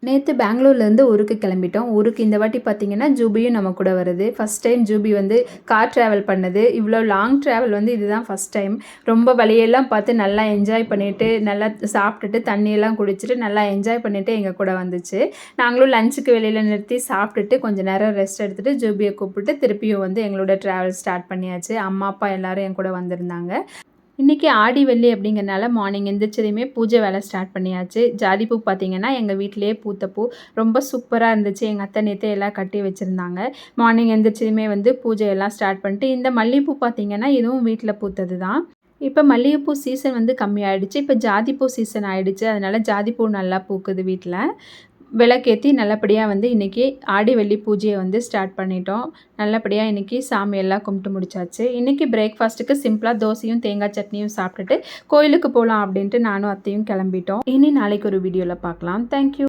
நேத்து பெங்களூர்லேருந்து ஊருக்கு கிளம்பிட்டோம். ஊருக்கு இந்த வாட்டி பார்த்தீங்கன்னா, ஜூபியும் நம்ம கூட வருது. ஃபர்ஸ்ட் டைம் ஜூபி வந்து கார் ட்ராவல் பண்ணது. இவ்வளோ லாங் ட்ராவல் வந்து இதுதான் ஃபர்ஸ்ட் டைம். ரொம்ப வழியெல்லாம் பார்த்து நல்லா என்ஜாய் பண்ணிட்டு, நல்லா சாப்பிட்டுட்டு, தண்ணியெல்லாம் குடிச்சிட்டு, நல்லா என்ஜாய் பண்ணிட்டு எங்க கூட வந்துச்சு. நாங்களும் லஞ்சுக்கு வெளியில நிறுத்தி சாப்பிட்டுட்டு, கொஞ்சம் நேரம் ரெஸ்ட் எடுத்துட்டு, ஜூபிய கூப்பிட்டு திருப்பியும் வந்து எங்களோட ட்ராவல் ஸ்டார்ட் பண்ணியாச்சு. அம்மா, அப்பா எல்லாரும் என் கூட வந்திருந்தாங்க. இன்றைக்கி ஆடி வெள்ளி அப்படிங்கிறனால மார்னிங் எந்திரிச்சதையுமே பூஜை வேலை ஸ்டார்ட் பண்ணியாச்சு. ஜாதிப்பூ பார்த்திங்கன்னா எங்கள் வீட்டிலேயே பூத்த பூ ரொம்ப சூப்பராக இருந்துச்சு. எங்கள் அத்தை நேற்று எல்லாம் கட்டி வச்சுருந்தாங்க. மார்னிங் எந்திரிச்சதுமே வந்து பூஜையெல்லாம் ஸ்டார்ட் பண்ணிட்டு, இந்த மல்லிகைப்பூ பார்த்திங்கன்னா இதுவும் வீட்டில் பூத்தது தான். இப்போ மல்லிகைப்பூ சீசன் வந்து கம்மியாயிடுச்சு. இப்போ ஜாதிப்பூ சீசன் ஆகிடுச்சு. அதனால் ஜாதிப்பூ நல்லா பூக்குது வீட்டில். விளக்கேற்றி நல்லபடியாக வந்து இன்றைக்கி ஆடி வெள்ளி பூஜையை வந்து ஸ்டார்ட் பண்ணிட்டோம். நல்லபடியாக இன்றைக்கி சாமியெல்லாம் கும்பிட்டு முடிச்சாச்சு. இன்றைக்கி பிரேக்ஃபாஸ்ட்டுக்கு சிம்பிளாக தோசையும் தேங்காய் சட்னியும் சாப்பிட்டுட்டு கோயிலுக்கு போகலாம் அப்படின்ட்டு நானும் அத்தையும் கிளம்பிட்டோம். இனி நாளைக்கு ஒரு வீடியோவில் பார்க்கலாம். தேங்க்யூ.